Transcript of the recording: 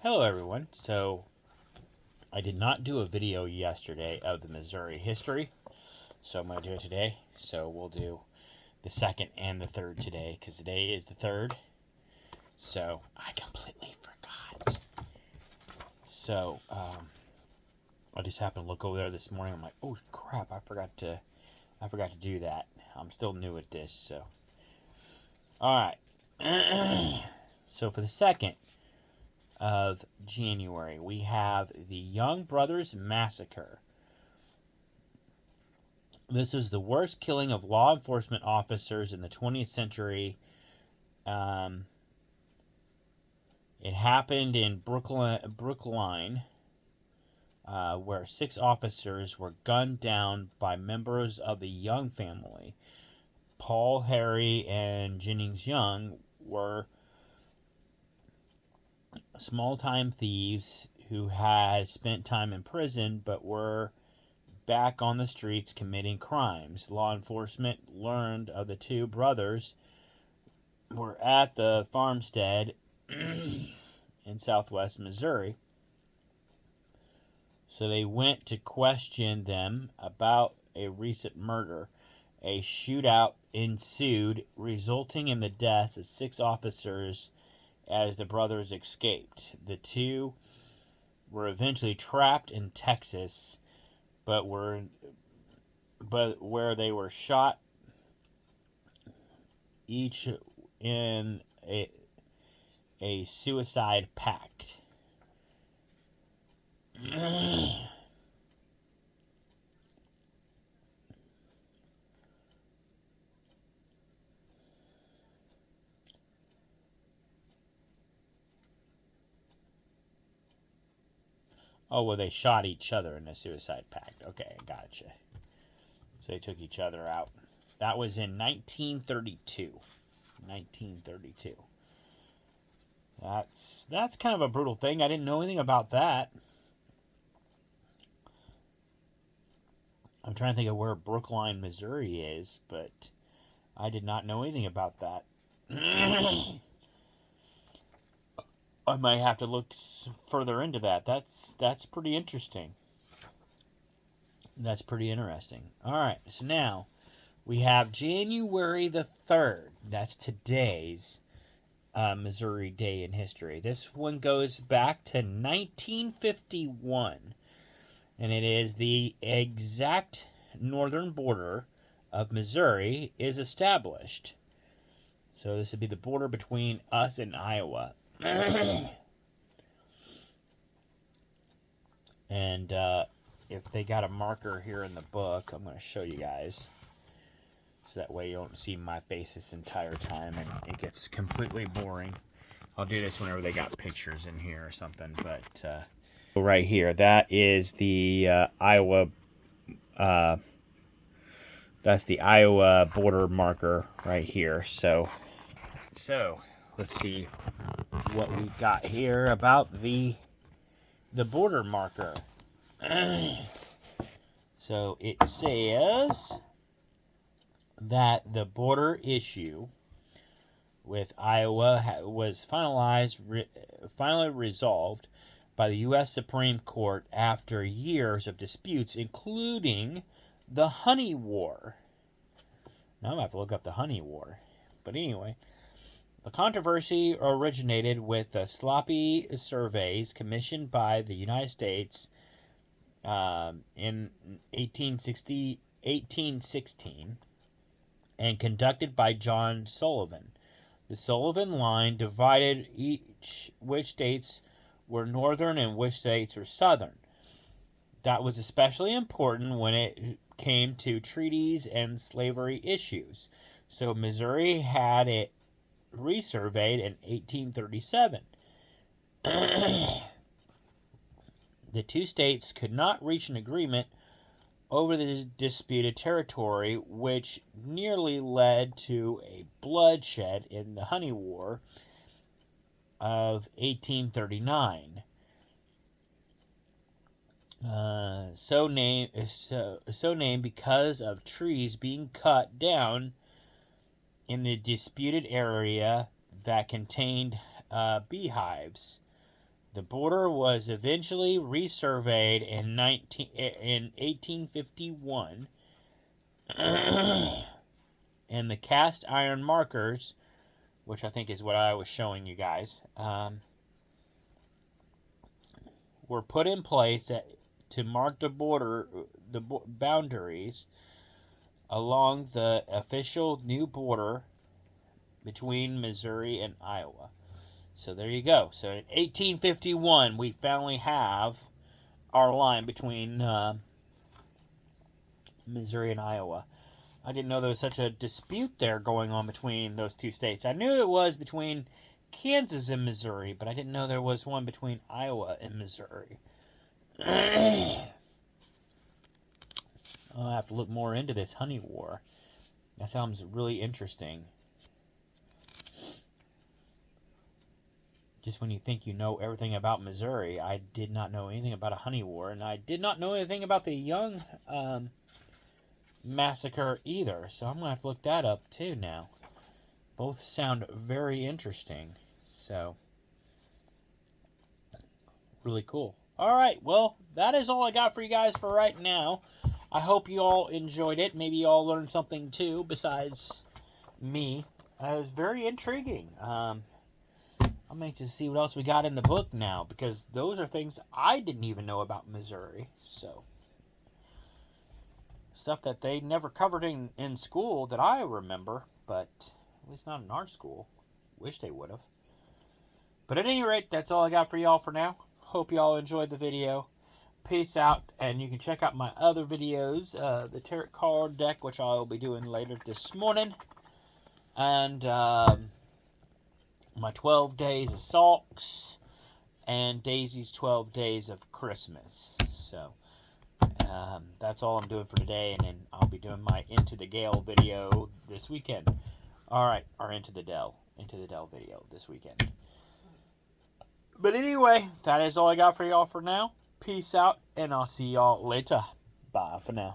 Hello, everyone. So, I did not do a video yesterday of the Missouri history, so I'm going to do it today. So, we'll do the second and the third today because today is the third. So, I completely forgot. So, I just happened to look over there this morning. I'm like, oh crap! I forgot to do that. I'm still new at this, so. All right. So, for the second of January, we have the Young Brothers Massacre. This is the worst killing of law enforcement officers in the 20th century. Um, it happened in Brookline, where 6 officers were gunned down by members of the Young family. Paul, Harry, and Jennings Young were small-time thieves who had spent time in prison but were back on the streets committing crimes. Law enforcement learned of the two brothers were at the farmstead in southwest Missouri. So they went to question them about a recent murder. A shootout ensued, resulting in the deaths of 6 officers as the brothers escaped. The two were eventually trapped in Texas, but where they were shot each in a suicide pact. Oh, well, they shot each other in a suicide pact. Okay, gotcha. So they took each other out. That was in 1932. 1932. That's kind of a brutal thing. I didn't know anything about that. I'm trying to think of where Brookline, Missouri is, but I did not know anything about that. I might have to look further into that. That's pretty interesting. That's pretty interesting. All right, so now we have January the 3rd. That's today's Missouri Day in history. This one goes back to 1951, and it is the exact northern border of Missouri is established. So this would be the border between us and Iowa. And if they got a marker here in the book, I'm going to show you guys. So that way you don't see my face this entire time and it gets completely boring. I'll do this whenever they got pictures in here or something. But right here, that is the Iowa. That's the Iowa border marker right here. So let's see what we got here about the border marker. So it says that the border issue with Iowa was finally resolved by the U.S. Supreme Court after years of disputes, including the Honey War. Now I'm going to have to look up the Honey War. But anyway, the controversy originated with the sloppy surveys commissioned by the United States in 1816 and conducted by John Sullivan. The Sullivan line divided which states were northern and which states were southern. That was especially important when it came to treaties and slavery issues. So Missouri had it resurveyed in 1837. The two states could not reach an agreement over the disputed territory, which nearly led to a bloodshed in the Honey War of 1839. So named because of trees being cut down in the disputed area that contained beehives. The border was eventually resurveyed in 1851, and the cast iron markers, which I think is what I was showing you guys, were put in place to mark the boundaries along the official new border between Missouri and Iowa. So there you go. So in 1851, we finally have our line between Missouri and Iowa. I didn't know there was such a dispute there going on between those two states. I knew it was between Kansas and Missouri, but I didn't know there was one between Iowa and Missouri. I'll have to look more into this honey war. That sounds really interesting. Just when you think you know everything about Missouri, I did not know anything about a honey war, and I did not know anything about the Young massacre either. So I'm going to have to look that up too now. Both sound very interesting. So, really cool. Alright, well, that is all I got for you guys for right now. I hope you all enjoyed it. Maybe you all learned something too, besides me. It was very intriguing. I'm anxious to see what else we got in the book now, because those are things I didn't even know about Missouri. So, stuff that they never covered in school that I remember, but at least not in our school. Wish they would have. But at any rate, that's all I got for y'all for now. Hope y'all enjoyed the video. Peace out, and you can check out my other videos, the tarot card deck, which I will be doing later this morning, and my 12 days of sulks, and Daisy's 12 days of Christmas. So that's all I'm doing for today, and then I'll be doing my Into the Gale video this weekend. Alright, or Into the Dell video this weekend. But anyway, that is all I got for y'all for now. Peace out, and I'll see y'all later. Bye for now.